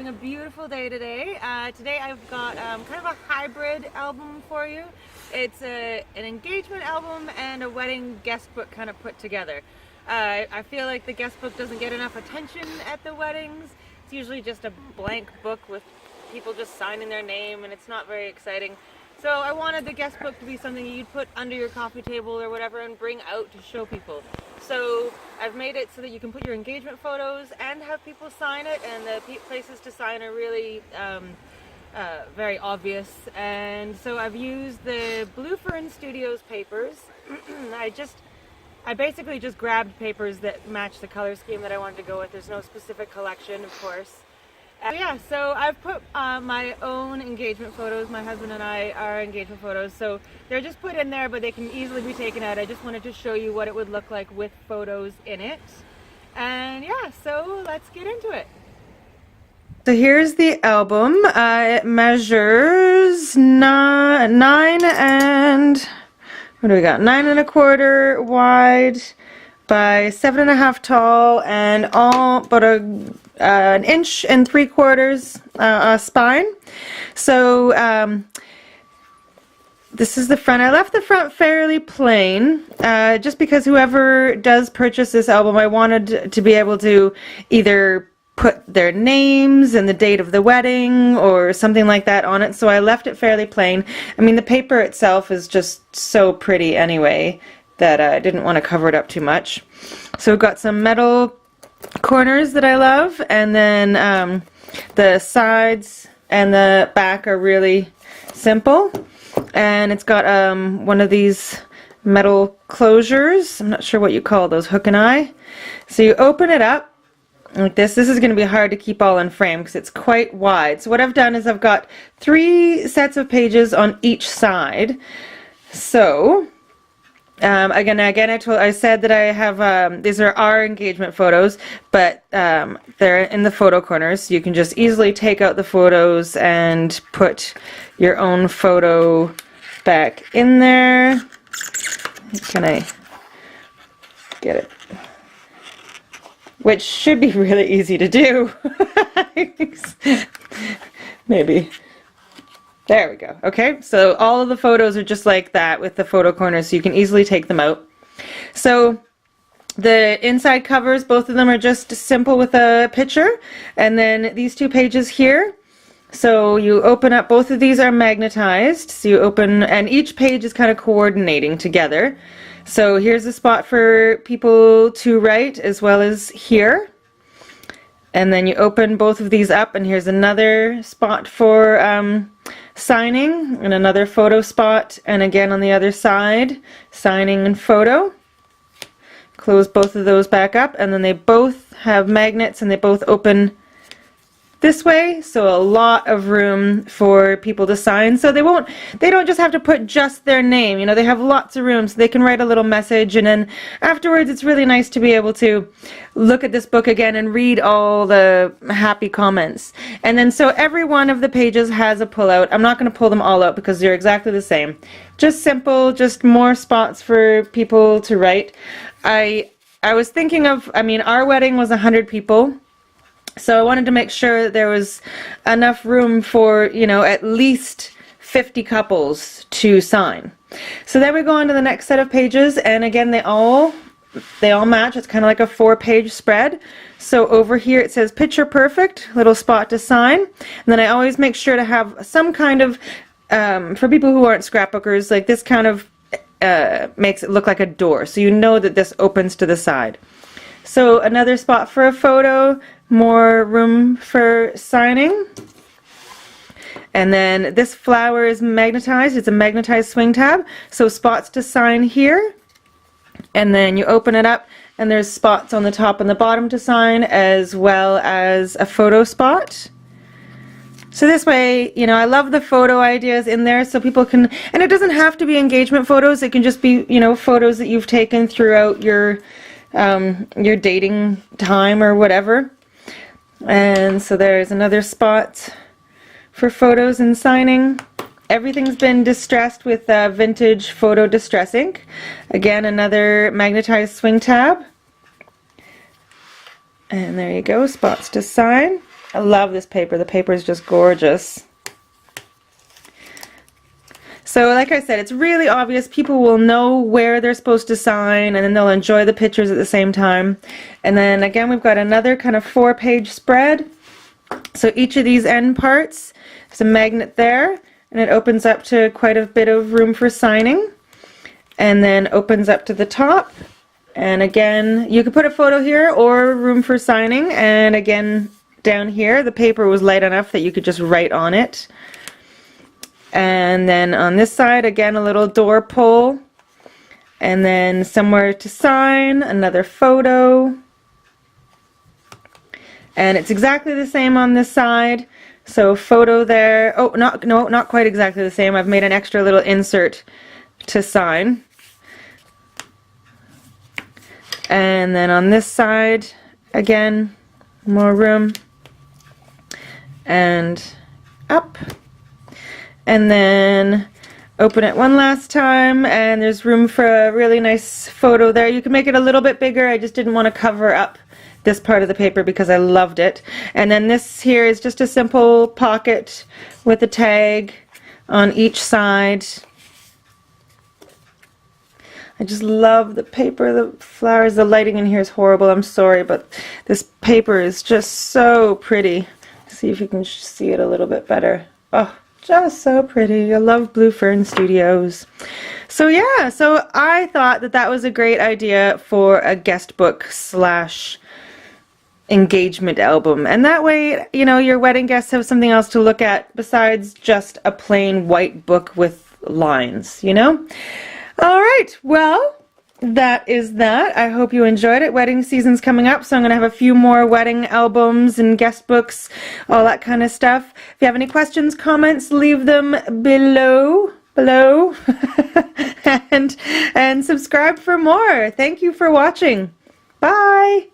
having a beautiful day today. Today I've got kind of a hybrid album for you. It's an engagement album and a wedding guest book kind of put together. I feel like the guest book doesn't get enough attention at the weddings. It's usually just a blank book with people just signing their name, and it's not very exciting. So I wanted the guest book to be something you'd put under your coffee table or whatever and bring out to show people. So I've made it so that you can put your engagement photos and have people sign it, and the places to sign are really very obvious. And so I've used the Blue Fern Studios papers. I basically just grabbed papers that match the color scheme that I wanted to go with. There's no specific collection, of course. Yeah, so I've put my own engagement photos. My husband and I are engagement photos, so they're just put in there, but they can easily be taken out. I just wanted to show you what it would look like with photos in it. And yeah, so let's get into it. So here's the album. It measures nine and what do we got? 9¼ wide by 7½ tall, and all but an 1¾ inch spine. So this is the front. I left the front fairly plain, just because whoever does purchase this album, I wanted to be able to either put their names and the date of the wedding or something like that on it, so I left it fairly plain. I mean, the paper itself is just so pretty anyway that I didn't want to cover it up too much. So we've got some metal corners that I love, and then the sides and the back are really simple, and it's got one of these metal closures. I'm not sure what you call those, hook and eye. So you open it up like this. This is going to be hard to keep all in frame because it's quite wide. So what I've done is I've got 3 sets of pages on each side. So again, I said that I have these are our engagement photos, but they're in the photo corners, so you can just easily take out the photos and put your own photo back in there. Can I get it? Which should be really easy to do. Maybe. There we go. Okay, so all of the photos are just like that with the photo corners, so you can easily take them out. So the inside covers, both of them are just simple with a picture, and then these 2 pages here. So you open up, both of these are magnetized, so you open, and each page is kind of coordinating together. So here's a spot for people to write, as well as here. And then you open both of these up, and here's another spot for signing, and another photo spot, and again on the other side, signing and photo. Close both of those back up, and then they both have magnets, and they both open this way, so a lot of room for people to sign. So they don't just have to put just their name, you know, they have lots of room, so they can write a little message, and then afterwards it's really nice to be able to look at this book again and read all the happy comments. And then so every one of the pages has a pull-out. I'm not going to pull them all out because they're exactly the same. Just simple, just more spots for people to write. I was thinking of, I mean, our wedding was 100 people. So I wanted to make sure that there was enough room for, you know, at least 50 couples to sign. So then we go on to the next set of pages, and again they all match. It's kind of like a 4-page spread. So over here it says picture perfect, little spot to sign. And then I always make sure to have some kind of, for people who aren't scrapbookers, like this kind of makes it look like a door, so you know that this opens to the side. So another spot for a photo, more room for signing. And then this flower is magnetized. It's a magnetized swing tab, so spots to sign here. And then you open it up, and there's spots on the top and the bottom to sign, as well as a photo spot. So this way, you know, I love the photo ideas in there, so people can, and it doesn't have to be engagement photos. It can just be, you know, photos that you've taken throughout your dating time or whatever. And so there's another spot for photos and signing. Everything's been distressed with vintage photo distress ink. Again, another magnetized swing tab. And there you go, spots to sign. I love this paper. The paper is just gorgeous. So like I said, it's really obvious. People will know where they're supposed to sign, and then they'll enjoy the pictures at the same time. And then again, we've got another kind of 4-page spread. So each of these end parts, there's a magnet there, and it opens up to quite a bit of room for signing. And then opens up to the top. And again, you could put a photo here or room for signing. And again, down here, the paper was light enough that you could just write on it. And then on this side, again, a little door pull. And then somewhere to sign, another photo. And it's exactly the same on this side. So photo there. Oh, no, not quite exactly the same. I've made an extra little insert to sign. And then on this side, again, more room. And up. And then open it one last time, and there's room for a really nice photo there. You can make it a little bit bigger. I just didn't want to cover up this part of the paper because I loved it. And then this here is just a simple pocket with a tag on each side. I just love the paper, the flowers. The lighting in here is horrible. I'm sorry, but this paper is just so pretty. See if you can see it a little bit better. Oh, just so pretty. I love Blue Fern Studios. So yeah, so I thought that that was a great idea for a guest book slash engagement album. And that way, you know, your wedding guests have something else to look at besides just a plain white book with lines, you know? All right, well, that is that. I hope you enjoyed it. Wedding season's coming up, so I'm going to have a few more wedding albums and guest books, all that kind of stuff. If you have any questions, comments, leave them below. And subscribe for more. Thank you for watching. Bye.